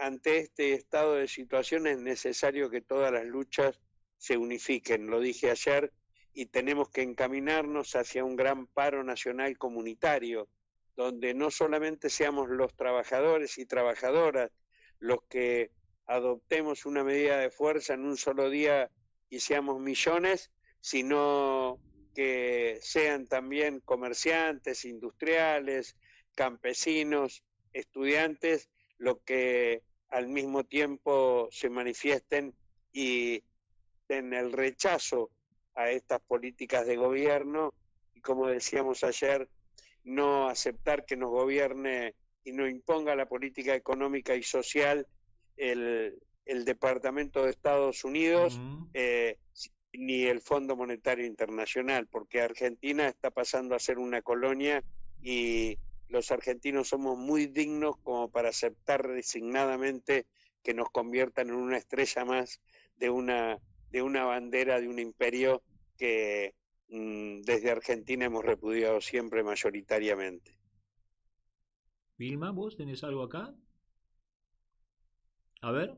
ante este estado de situación es necesario que todas las luchas se unifiquen, lo dije ayer, y tenemos que encaminarnos hacia un gran paro nacional comunitario, donde no solamente seamos los trabajadores y trabajadoras los que adoptemos una medida de fuerza en un solo día y seamos millones, sino que sean también comerciantes, industriales, campesinos, estudiantes, lo que al mismo tiempo se manifiesten y en el rechazo a estas políticas de gobierno, y como decíamos ayer, no aceptar que nos gobierne y nos imponga la política económica y social el Departamento de Estados Unidos, ni el Fondo Monetario Internacional, porque Argentina está pasando a ser una colonia y los argentinos somos muy dignos como para aceptar resignadamente que nos conviertan en una estrella más de una bandera de un imperio que desde Argentina hemos repudiado siempre mayoritariamente. Vilma, ¿vos tenés algo acá? A ver.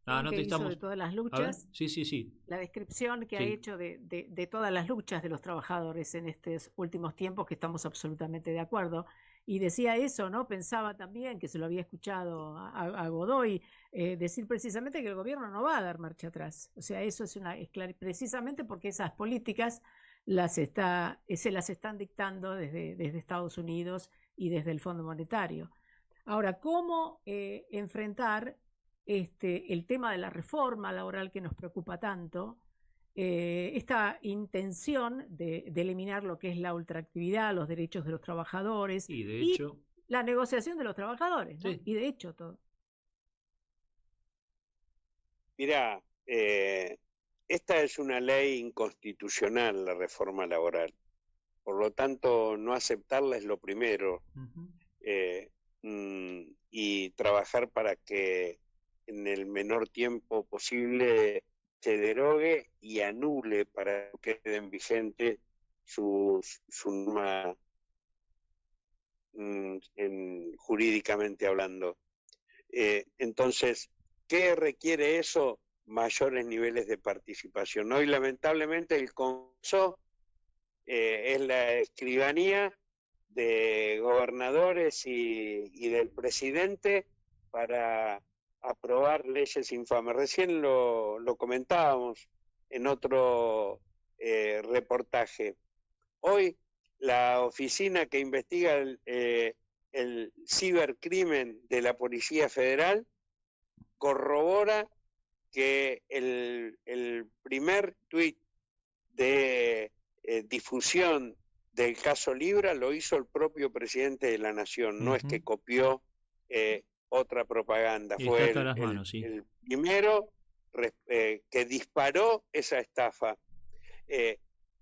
No te estamos... de todas las luchas. Sí. La descripción que ha hecho de todas las luchas de los trabajadores en estos últimos tiempos, que estamos absolutamente de acuerdo. Y decía eso, ¿no? Pensaba también, que se lo había escuchado a Godoy, decir precisamente que el gobierno no va a dar marcha atrás. O sea, eso es precisamente porque esas políticas se las están dictando desde Estados Unidos y desde el Fondo Monetario. Ahora, ¿cómo enfrentar el tema de la reforma laboral que nos preocupa tanto, esta intención de eliminar lo que es la ultraactividad, los derechos de los trabajadores y la negociación de los trabajadores, ¿no? Y de hecho todo. Mirá, esta es una ley inconstitucional, la reforma laboral. Por lo tanto, no aceptarla es lo primero. Y trabajar para que en el menor tiempo posible se derogue y anule para que queden vigentes su norma jurídicamente hablando. Entonces, ¿qué requiere eso? Mayores niveles de participación. Hoy, lamentablemente, el Congreso es la escribanía de gobernadores y del presidente para aprobar leyes infames. Recién lo comentábamos en otro reportaje. Hoy la oficina que investiga el cibercrimen de la Policía Federal corrobora que el primer tuit de difusión del caso Libra lo hizo el propio presidente de la Nación, no es que copió otra propaganda, fue el primero que disparó esa estafa.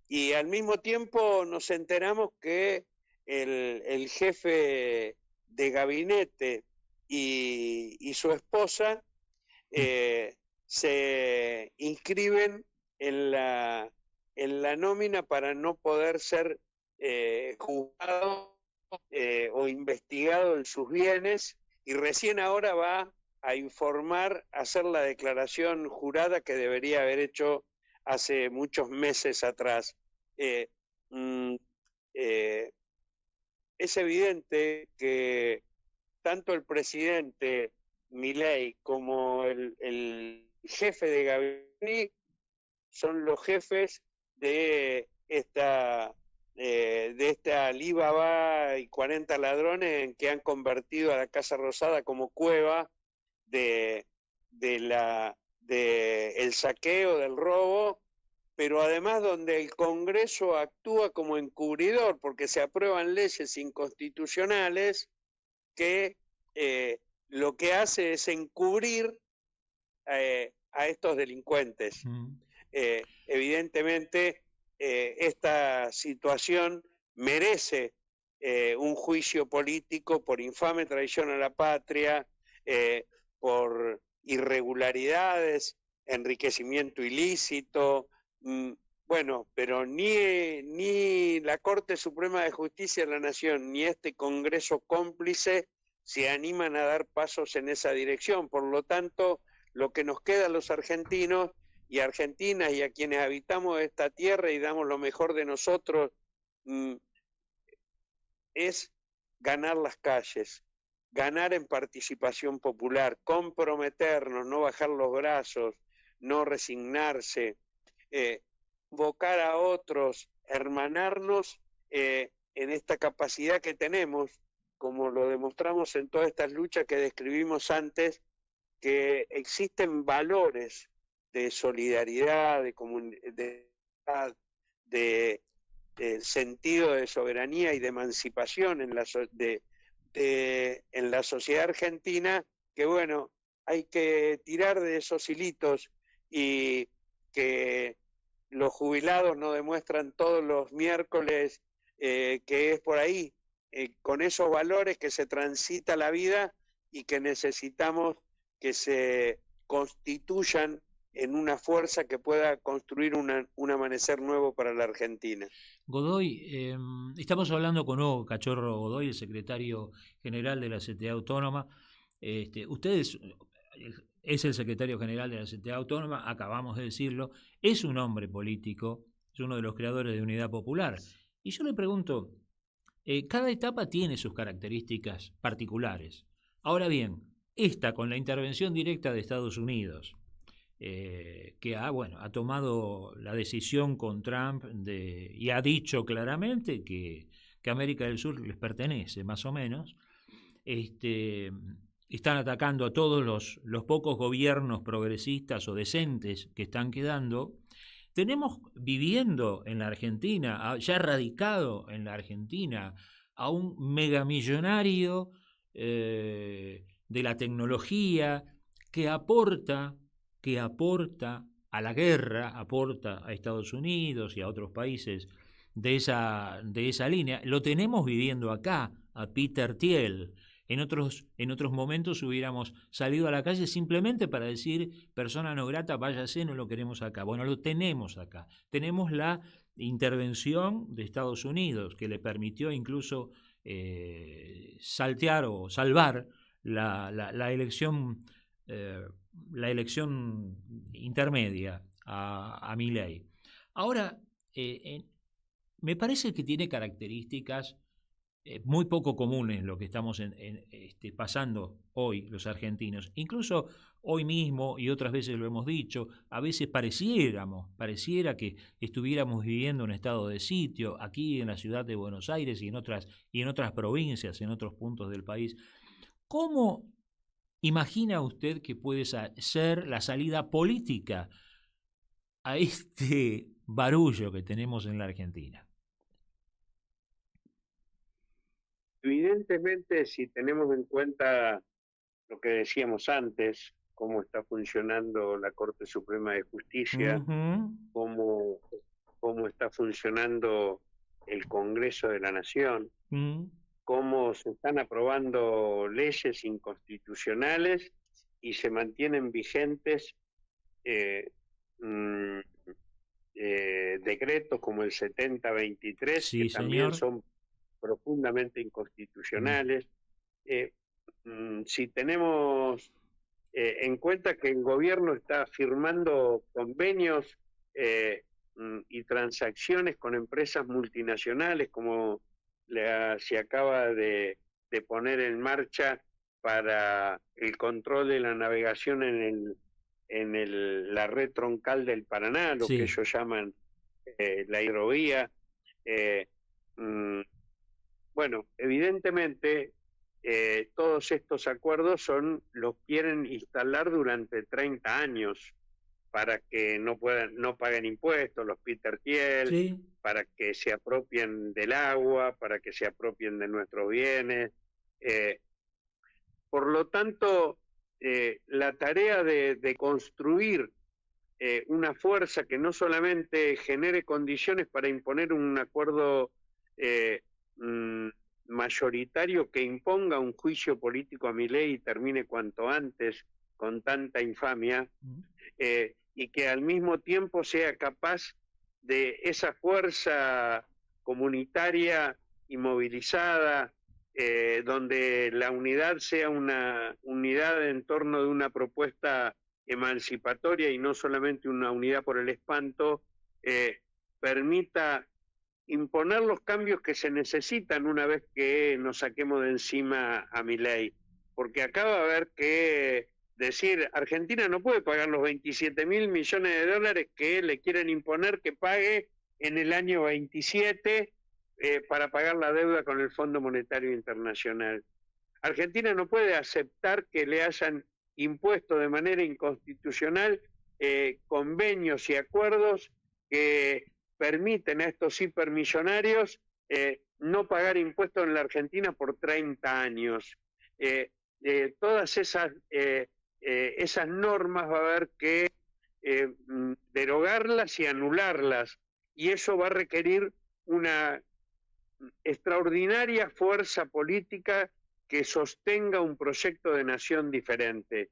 Y al mismo tiempo nos enteramos que el jefe de gabinete y su esposa se inscriben en la nómina para no poder ser juzgado o investigado en sus bienes, y recién ahora va a informar, a hacer la declaración jurada que debería haber hecho hace muchos meses atrás. Es evidente que tanto el presidente Milei como el jefe de gabinete son los jefes de esta Alibaba y 40 ladrones en que han convertido a la Casa Rosada como cueva del saqueo, del robo, pero además donde el Congreso actúa como encubridor, porque se aprueban leyes inconstitucionales que lo que hace es encubrir a estos delincuentes. Evidentemente, esta situación merece un juicio político por infame traición a la patria, por irregularidades, enriquecimiento ilícito. Bueno, pero ni la Corte Suprema de Justicia de la Nación ni este Congreso cómplice se animan a dar pasos en esa dirección. Por lo tanto, lo que nos queda a los argentinos y argentinas y a quienes habitamos esta tierra y damos lo mejor de nosotros es ganar las calles, ganar en participación popular, comprometernos, no bajar los brazos, no resignarse, invocar a otros, hermanarnos en esta capacidad que tenemos, como lo demostramos en todas estas luchas que describimos antes, que existen valores de solidaridad, de comunidad, de sentido de soberanía y de emancipación en la sociedad argentina, que bueno, hay que tirar de esos hilitos, y que los jubilados nos demuestran todos los miércoles que es por ahí, con esos valores que se transita la vida y que necesitamos que se constituyan en una fuerza que pueda construir un amanecer nuevo para la Argentina. Godoy, estamos hablando con Hugo Cachorro Godoy, el secretario general de la CTA Autónoma. Usted es el secretario general de la CTA Autónoma, acabamos de decirlo, es un hombre político, es uno de los creadores de Unidad Popular. Y yo le pregunto, cada etapa tiene sus características particulares. Ahora bien, esta con la intervención directa de Estados Unidos, que ha tomado la decisión con Trump y ha dicho claramente que América del Sur les pertenece, más o menos. Están atacando a todos los pocos gobiernos progresistas o decentes que están quedando. Tenemos viviendo en la Argentina, ya radicado en la Argentina, a un megamillonario de la tecnología que aporta a la guerra, aporta a Estados Unidos y a otros países de esa línea. Lo tenemos viviendo acá, a Peter Thiel. En otros momentos hubiéramos salido a la calle simplemente para decir persona no grata, váyase, no lo queremos acá. Bueno, lo tenemos acá. Tenemos la intervención de Estados Unidos que le permitió incluso saltear o salvar la elección intermedia a Milei. Ahora, me parece que tiene características muy poco comunes lo que estamos pasando hoy los argentinos. Incluso hoy mismo, y otras veces lo hemos dicho, a veces pareciera que estuviéramos viviendo un estado de sitio aquí en la ciudad de Buenos Aires y en otras provincias, en otros puntos del país. ¿Cómo imagina usted que puede ser la salida política a este barullo que tenemos en la Argentina? Evidentemente, si tenemos en cuenta lo que decíamos antes, cómo está funcionando la Corte Suprema de Justicia, cómo está funcionando el Congreso de la Nación, cómo se están aprobando leyes inconstitucionales y se mantienen vigentes decretos como el 7023, sí, que también señor. son profundamente inconstitucionales. Si tenemos en cuenta que el gobierno está firmando convenios y transacciones con empresas multinacionales, como se acaba de poner en marcha para el control de la navegación en la red troncal del Paraná, lo que ellos llaman la hidrovía. Bueno, evidentemente todos estos acuerdos los quieren instalar durante 30 años para que no paguen impuestos los Peter Thiel, para que se apropien del agua, para que se apropien de nuestros bienes. Por lo tanto, la tarea de construir una fuerza que no solamente genere condiciones para imponer un acuerdo mayoritario que imponga un juicio político a Milei y termine cuanto antes con tanta infamia, y que al mismo tiempo sea capaz de esa fuerza comunitaria y movilizada, donde la unidad sea una unidad en torno de una propuesta emancipatoria y no solamente una unidad por el espanto, permita imponer los cambios que se necesitan una vez que nos saquemos de encima a Milei. Porque acá va a haber que decir, Argentina no puede pagar los 27.000 millones de dólares que le quieren imponer que pague en el año 27 para pagar la deuda con el Fondo Monetario Internacional. Argentina no puede aceptar que le hayan impuesto de manera inconstitucional convenios y acuerdos que permiten a estos hipermillonarios no pagar impuestos en la Argentina por 30 años. Todas esas normas va a haber que derogarlas y anularlas, y eso va a requerir una extraordinaria fuerza política que sostenga un proyecto de nación diferente.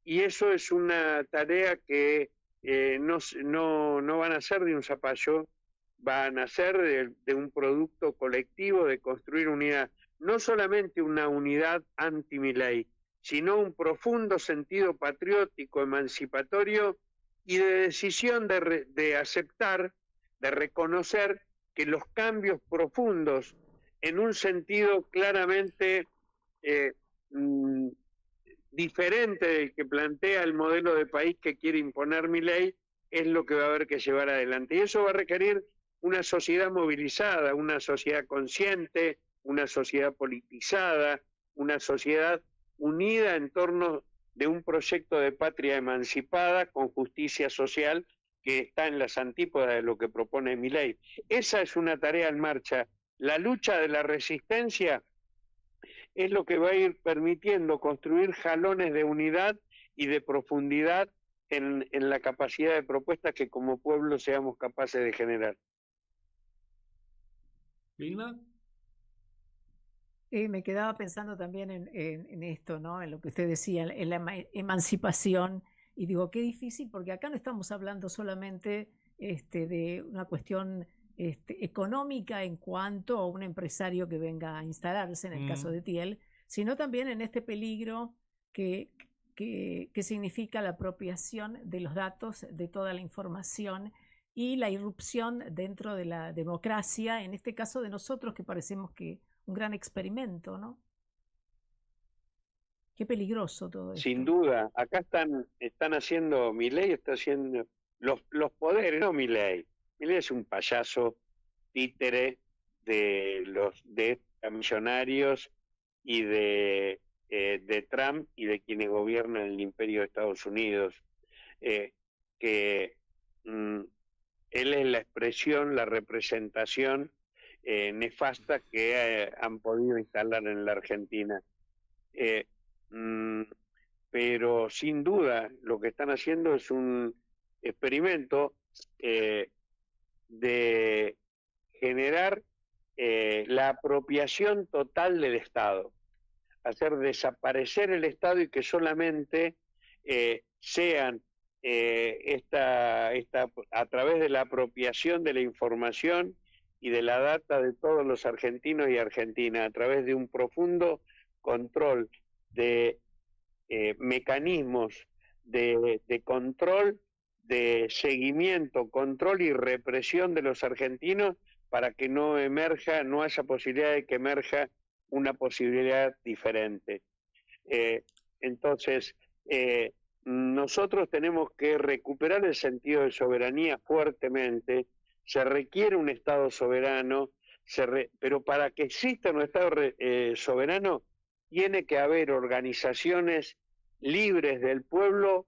Y eso es una tarea que no van a ser de un zapallo, van a ser de un producto colectivo, de construir unidad, no solamente una unidad anti-Milei, sino un profundo sentido patriótico, emancipatorio y de decisión de aceptar, de reconocer que los cambios profundos en un sentido claramente diferente del que plantea el modelo de país que quiere imponer Milei es lo que va a haber que llevar adelante. Y eso va a requerir una sociedad movilizada, una sociedad consciente, una sociedad politizada, una sociedad unida en torno de un proyecto de patria emancipada con justicia social que está en las antípodas de lo que propone Milei. Esa es una tarea en marcha. La lucha de la resistencia es lo que va a ir permitiendo construir jalones de unidad y de profundidad en la capacidad de propuestas que como pueblo seamos capaces de generar. ¿Vilma? Me quedaba pensando también en esto, ¿no? En lo que usted decía, en la emancipación. Y digo, qué difícil, porque acá no estamos hablando solamente de una cuestión económica en cuanto a un empresario que venga a instalarse, en el caso de Thiel, sino también en este peligro que significa la apropiación de los datos, de toda la información y la irrupción dentro de la democracia, en este caso de nosotros, que parecemos que un gran experimento, ¿no? Qué peligroso todo esto. Sin duda, acá están haciendo, Milei está haciendo los poderes, no Milei. Milei es un payaso títere de millonarios y de Trump y de quienes gobiernan el imperio de Estados Unidos, que él es la expresión, la representación nefastas que han podido instalar en la Argentina. Pero sin duda lo que están haciendo es un experimento de generar la apropiación total del Estado, hacer desaparecer el Estado y que solamente sean a través de la apropiación de la información y de la data de todos los argentinos y argentinas, a través de un profundo control de mecanismos de control, de seguimiento, control y represión de los argentinos para que no haya posibilidad de que emerja una posibilidad diferente. Entonces, nosotros tenemos que recuperar el sentido de soberanía fuertemente. Se requiere un Estado soberano, pero para que exista un Estado soberano tiene que haber organizaciones libres del pueblo,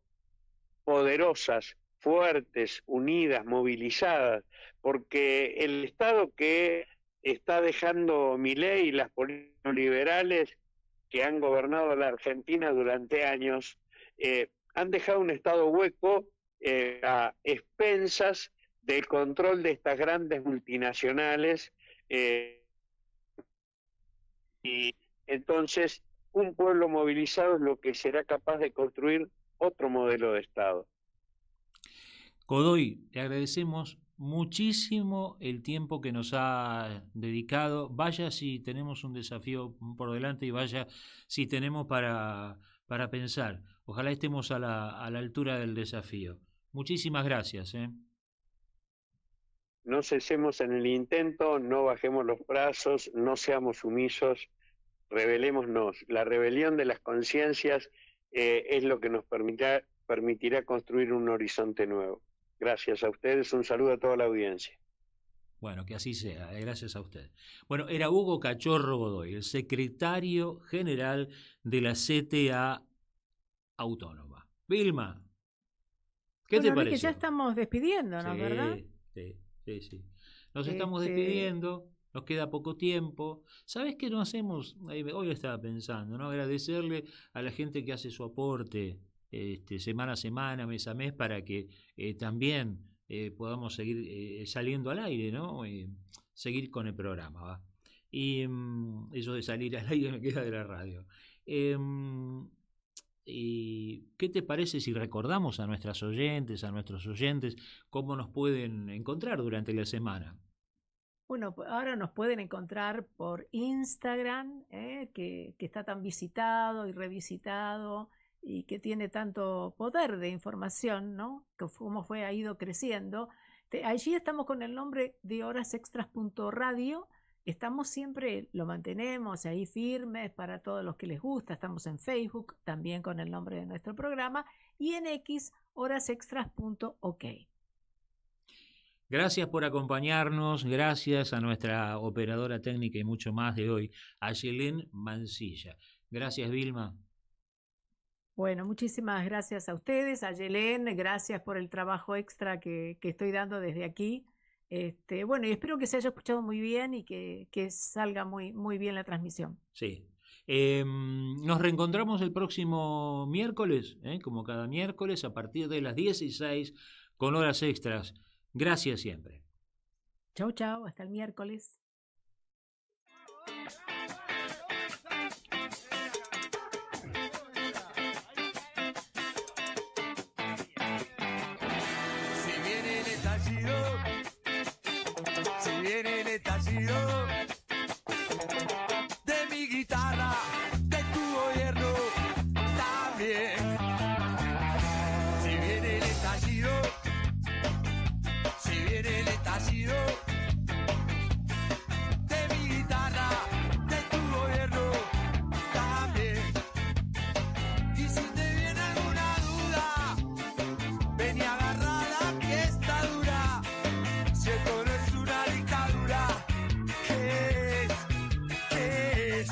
poderosas, fuertes, unidas, movilizadas, porque el Estado que está dejando Milei y las políticas liberales que han gobernado la Argentina durante años, han dejado un Estado hueco a expensas del control de estas grandes multinacionales, y entonces un pueblo movilizado es lo que será capaz de construir otro modelo de Estado. Godoy, te agradecemos muchísimo el tiempo que nos ha dedicado. Vaya si tenemos un desafío por delante y vaya si tenemos para pensar. Ojalá estemos a la altura del desafío. Muchísimas gracias. No cesemos en el intento, no bajemos los brazos, no seamos sumisos, rebelémonos. La rebelión de las conciencias es lo que nos permitirá construir un horizonte nuevo. Gracias a ustedes, un saludo a toda la audiencia. Bueno, que así sea, gracias a usted. Bueno, era Hugo Cachorro Godoy, el secretario general de la CTA Autónoma. Vilma, ¿qué te parece? Que ya estamos despidiéndonos, ¿verdad? Sí. Nos estamos despidiendo, nos queda poco tiempo. ¿Sabes qué no hacemos? Hoy estaba pensando, ¿no? Agradecerle a la gente que hace su aporte semana a semana, mes a mes, para que también podamos seguir saliendo al aire, ¿no? Seguir con el programa, ¿va? Y eso de salir al aire me queda de la radio. ¿Y qué te parece si recordamos a nuestras oyentes, a nuestros oyentes, cómo nos pueden encontrar durante la semana? Bueno, ahora nos pueden encontrar por Instagram, que está tan visitado y revisitado y que tiene tanto poder de información, ¿no? Cómo ha ido creciendo. Allí estamos con el nombre de horasextras.radio. Estamos siempre, lo mantenemos ahí firmes para todos los que les gusta. Estamos en Facebook, también con el nombre de nuestro programa, y en X, horasextras.ok. Gracias por acompañarnos, gracias a nuestra operadora técnica y mucho más de hoy, a Yelén Mancilla. Gracias, Vilma. Bueno, muchísimas gracias a ustedes, a Yelén, gracias por el trabajo extra que estoy dando desde aquí. Bueno, y espero que se haya escuchado muy bien y que salga muy bien la transmisión. Sí. Nos reencontramos el próximo miércoles, como cada miércoles, a partir de las 16 con Horas Extras. Gracias siempre. Chau, hasta el miércoles. De mi guitarra, de tu gobierno, también. Si viene el estallido, de mi guitarra, de tu gobierno, también. Y si te viene alguna duda, ven y agarrala que está dura. Si esto no es una dictadura, ¿qué es?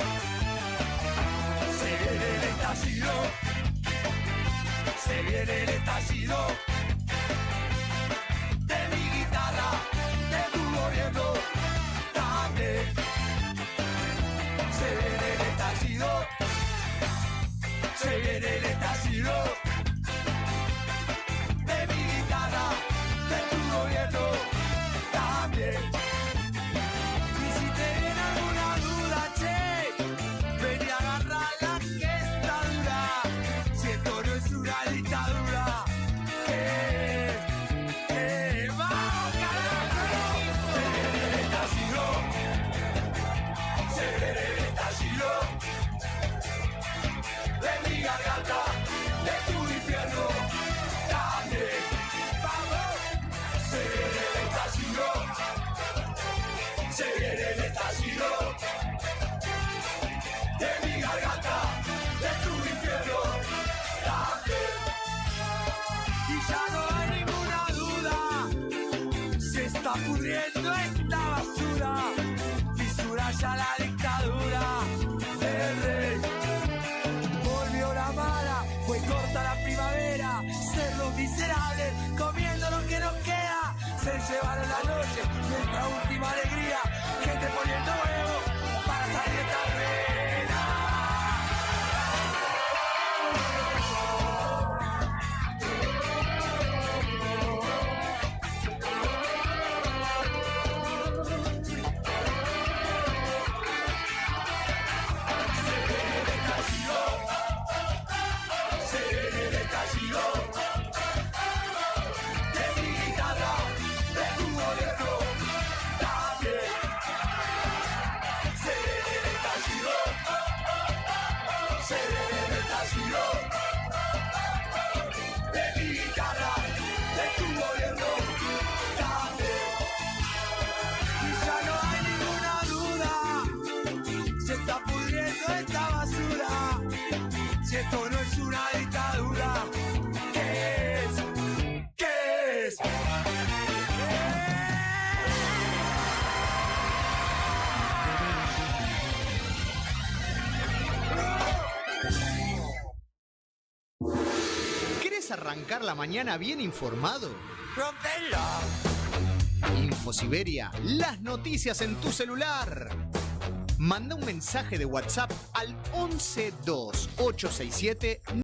Se viene el estallido, de mi guitarra, de tu gobierno, también. está pudriendo esta basura, fisura ya la dictadura del rey. Volvió la mala, fue corta la primavera, cerdos miserables comiendo lo que nos queda, se llevaron la noche, nuestra última alegría, gente poniendo huevo para salir de esta esto no es una dictadura. ¿Qué es? ¿Qué es? ¿Querés arrancar la mañana bien informado? ¡Rompela! InfoSiberia, las noticias en tu celular. Manda un mensaje de WhatsApp al 11 2867